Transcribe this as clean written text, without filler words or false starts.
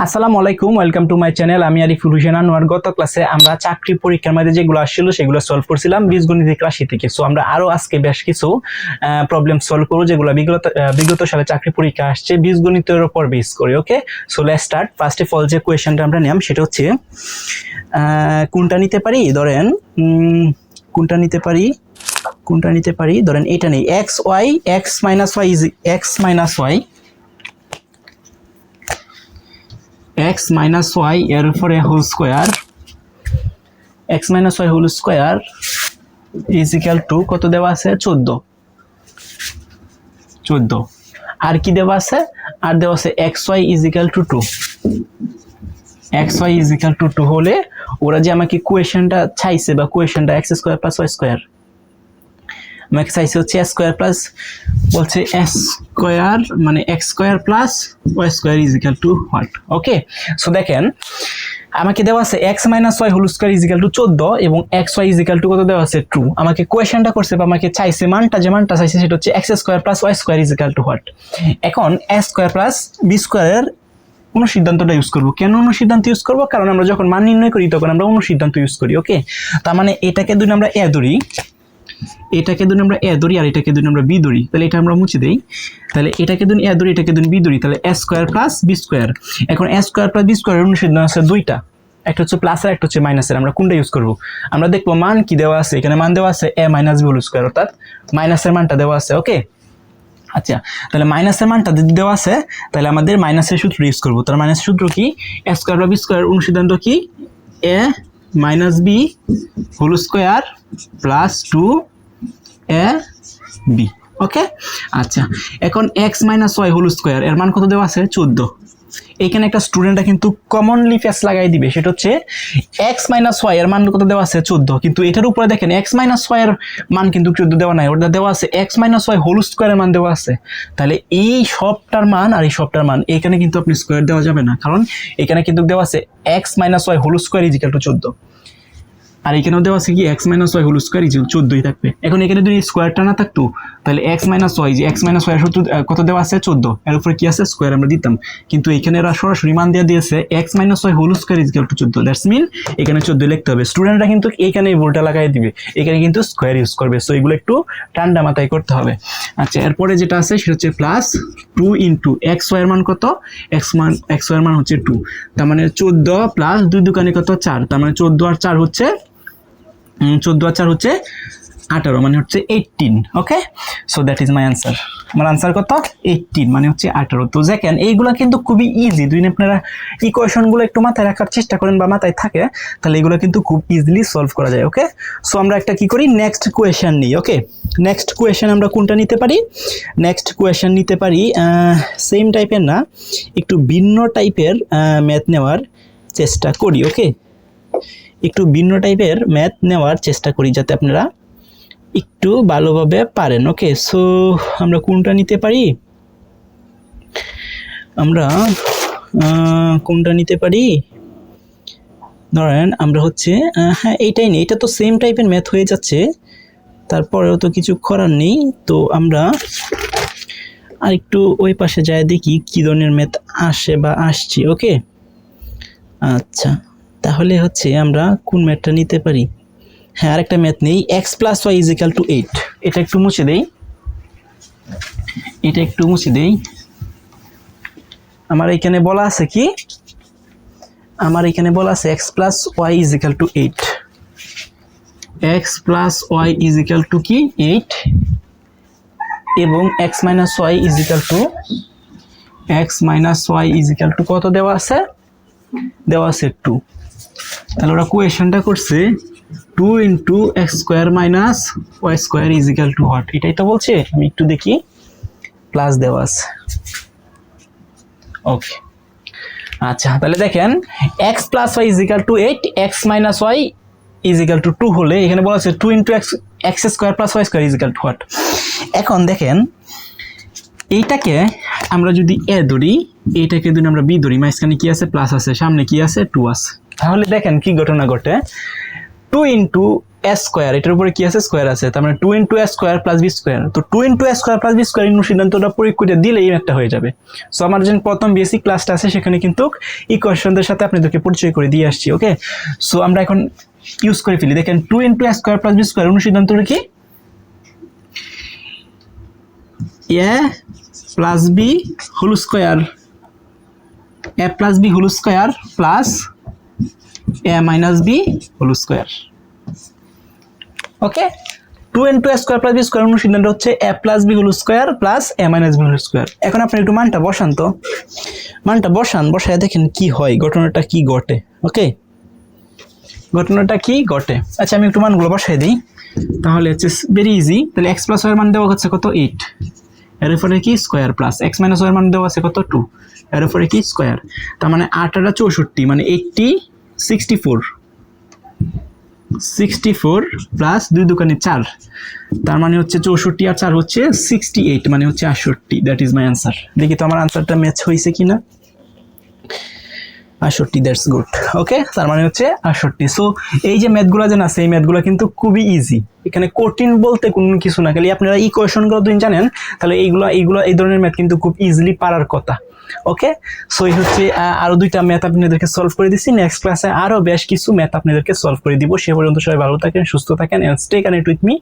আসসালামু আলাইকুম, welcome to my channel. আমি আরিফুল হোসেন আনোয়ার। গত ক্লাসে আমরা চাকরি পরীক্ষার মধ্যে যেগুলো আসছিল সেগুলো সলভ করছিলাম বীজগণিতিক রাশি থেকে। সো আমরা আরো আজকে বেশ কিছু প্রবলেম সলভ করবো যেগুলো বিগত সালে চাকরি পরীক্ষা আসছে বীজগণিতের উপর বেস করে। Okay, so let's start. First of all যে কোয়েশ্চেনটা আমরা নিলাম সেটা হচ্ছে কোনটা নিতে পারি, ধরেন কোনটা নিতে পারি ধরেন এটা নেই, X minus Y x minus Y এর উপরে whole square, x minus Y whole square is equal to কত দেওয়া আছে? 14। আর কি দেওয়া আছে? আর দেওয়া আছে X Y is equal to 2। X Y is equal to 2 হলে ওরা যে আমাকে কোয়েশনটা চাইছে বা কোয়েশনটা X square plus Y square আমাকে চাইছে হচ্ছে এস স্কোয়ার প্লাস, বলছে এস স্কোয়ার মানে X square plus Y square is equal to what? Okay, so দেখেন আমাকে দেওয়া আছে X minus Y whole square is equal to 14 এবং X Y is equal to কত দেওয়া আছে? 2। আমাকে কোয়েশনটা করছে বা আমাকে চাইছে যে মানটা চাইছে সেটা হচ্ছে X square plus Y square is equal to what? এখন এস স্কোয়ার প্লাস বি স্কোয়ারের অনুসিদ্ধান্তটা ইউজ করবো। কেন অনুসিদ্ধান্ত ইউজ করবো? কারণ আমরা যখন মান নির্ণয় করি তখন আমরা অনুসিদ্ধান্ত ইউজ করি। ওকে, তার মানে এটাকে দুই আমরা এ ধরি, আর এটাকে দুই আমরা বি ধরি, তাহলে এটা আমরা মুছে দেই। তাহলে এটাকে দুই এ ধরি, এটাকে দুই বি ধরি, তাহলে এ স্কোয়ার প্লাস বি স্কোয়ার। এখন এ স্কোয়ার প্লাস বি স্কোয়ারের অনুসিদ্ধান্ত আছে দুইটা, একটা হচ্ছে প্লাস আর একটা হচ্ছে মাইনাসের। আমরা কোনটা ইউজ করবো? আমরা দেখবো মান কি দেওয়া আছে, এখানে মান দেওয়া আছে এ মাইনাস বি হোল স্কোয়ার, অর্থাৎ মাইনাসের মানটা দেওয়া আছে। ওকে, আচ্ছা, তাহলে মাইনাসের মানটা যদি দেওয়া আছে তাহলে আমাদের মাইনাসের সূত্র ইউজ করবো। তার মাইনাসের সূত্র কি? A square plus B square অনুসিদ্ধান্ত কি? A minus B whole square plus 2 A B. Okay, আচ্ছা, এখন X minus Y whole square এর মান কত দেওয়া আছে? 14। এখানে একটা স্টুডেন্টরা কিন্তু কমনলি ফেস লাগাই দিবে, সেটা হচ্ছে এক্স মাইনাস ওয়াই এর মান কত দেওয়া আছে? 14, কিন্তু এটার উপরে দেখেন এক্স মাইনাস ওয়াই এর মান কিন্তু 14 দেওয়া নাই, ওটা দেওয়া আছে এক্স মাইনাস ওয়াই হোল স্কোয়ারের মান দেওয়া আছে। তাহলে এই সবটার মান আর এই সবটার মান এখানে কিন্তু আপনি স্কোয়ার দেওয়া যাবে না, কারণ এখানে কিন্তু দেওয়া আছে X minus Y whole square is equal to 14, আর এখানেও দেওয়া আছে কি X minus Y whole square is 14ই থাকবে। এখন এখানে যদি স্কোয়ারটা না থাকতো তাহলে এক্স মাইনাস ওয়াই, যে এক্স মাইনাস ওয়াই কত দেওয়া আছে? 14, এর উপরে কি আছে? স্কোয়ার আমরা দিতাম, কিন্তু এখানে এরা সরাসরি মান দিয়ে দিয়েছে X minus Y whole square is equal to 14। That's mean এখানে 14 লিখতে হবে। স্টুডেন্টরা কিন্তু এইখানে এই ভুলটা লাগাই দিবে, এখানে কিন্তু স্কোয়ার ইউজ করবে। সো এগুলো একটু ঠান্ডা মাথায় করতে হবে। আচ্ছা, এরপরে যেটা আছে সেটা হচ্ছে প্লাস 2 ইন্টু এক্স ওয়াই এর মান কত? এক্স ওয়াই এর মান হচ্ছে 2, তার মানে 14 প্লাস 2 দুকানে কত? 4, তার মানে 14 আর 4 হচ্ছে 18, মানে হচ্ছে 18। Okay, so that is my answer. আমার আনসার কত? 18, মানে হচ্ছে 18। তো দেখেন এইগুলা কিন্তু খুবই ইজি, যদি আপনারা ইকুয়েশনগুলো একটু মাথায় রাখার চেষ্টা করেন বা মাথায় থাকে তাহলে এগুলো কিন্তু খুব ইজিলি সলভ করা যায়। ওকে, সো আমরা একটা কি করি, নেক্সট কোয়েশন নিই। ওকে, নেক্সট কোয়েশন আমরা কোনটা নিতে পারি? নেক্সট কোয়েশন নিতে পারি সেম টাইপের না, একটু ভিন্ন টাইপের ম্যাথ নেওয়ার চেষ্টা করি। ওকে, একটু ভিন্ন টাইপের ম্যাথ নেওয়ার চেষ্টা করি যাতে আপনারা একটু ভালোভাবে পারেন। ওকে, সো আমরা কোনটা নিতে পারি? ধরেন আমরা হচ্ছে হ্যাঁ এইটাই নেই, এটা তো সেম টাইপের ম্যাথ হয়ে যাচ্ছে, তারপরেও তো কিছু করার নেই। তো আমরা আর একটু ওই পাশে যায় দেখি কি ধরনের ম্যাথ আসে বা আসছে। ওকে, আচ্ছা, তাহলে হচ্ছে আমরা কোন ম্যাথটা নিতে পারি? হ্যাঁ, আরেকটা ম্যাথ নেই, X plus Y is equal to 8। এটা একটু মুছে দেই। আমার এখানে বলা আছে কি? X plus Y is equal to 8। X plus Y is equal to কি? 8, এবং X minus Y is equal to কত দেওয়া আছে? 2। তাহলে ওরা কোয়েশনটা করছে 2 into X square minus Y square is equal to what? এটাই তো বলছে। আমি একটু দেখি, প্লাস দেওয়া আছে। ওকে, আচ্ছা, তাহলে দেখেন X plus Y is equal to 8, X minus Y is equal to 2 হলে এখানে বলা আছে 2 into X square plus Y square is equal to what? এখন দেখেন এইটাকে আমরা যদি এ ধরি, এইটাকে যদি আমরা বি ধরি, মাঝখানে কি আছে? প্লাস আছে, সামনে কি আছে? 2 আছে। তাহলে দেখেন কি ঘটনা ঘটে, 2 ইন্টু এস স্কোয়ার, এটার উপরে কি আছে স্কোয়ার আছে, তার মানে 2 into S square plus B square. তো 2 into S square plus B square সিদ্ধান্তটা প্রয়োগ করে দিলেই একটা হয়ে যাবে। সো আমার যে প্রথম বেসিক ক্লাসটা আছে সেখানে কিন্তু ইকুয়েশনদের সাথে আপনাদেরকে পরিচয় করে দিয়ে আসছি। ওকে, সো আমরা এখন ইউজ করে ফেলি। দেখেন 2 into S square plus B square সিদ্ধান্তটা কি, a plus b whole square, a plus b whole square plus a minus B whole square. Okay, 2 into a square plus B square অনুসিদ্ধান্ত হচ্ছে a plus b whole square plus a minus B whole square. এখন আপনি একটু মানটা বসান, তো মানটা বসায় দেখেন কি হয়, ঘটনাটা কি ঘটে। ওকে, ঘটনাটা কি ঘটে। আচ্ছা আমি একটু মানগুলো বসাই দিই, তাহলে হচ্ছে ভেরি ইজি। তাহলে এক্স প্লাস ওয়ার মান দেওয়া হচ্ছে কত 8, এর উপরে কি স্কোয়ার, প্লাস এক্স মাইনাস ওয়ার মান দেওয়া আছে কত 2, এর উপরে কি স্কোয়ার। তার মানে 8 আর 64 মানে 80, 64 প্লাস 2 দুকানে 4, তার মানে হচ্ছে 64 আর 4 হচ্ছে 68 মানে হচ্ছে 68। That is my answer. দেখি তো আমার আনসারটা ম্যাচ হয়েছে কিনা। 68, দ্যাটস গুড। ওকে, তার মানে হচ্ছে 68। সো এই যে ম্যাথগুলো যেন আছে এই ম্যাথগুলো কিন্তু খুবই ইজি, এখানে কঠিন বলতে কোনো কিছু না। খালি আপনারা ইকুয়েশনগুলো যদি জানেন তাহলে এই ধরনের ম্যাথ কিন্তু খুব ইজিলি পারার কথা। ওকে, সো এই হচ্ছে আরো 2টা ম্যাথ আপনাদেরকে সলভ করে দিচ্ছি। নেক্সট ক্লাসে আরো বেশ কিছু ম্যাথ আপনাদেরকে সলভ করে দিব। সে পর্যন্ত সবাই ভালো থাকেন, সুস্থ থাকেন, and stay connected with me.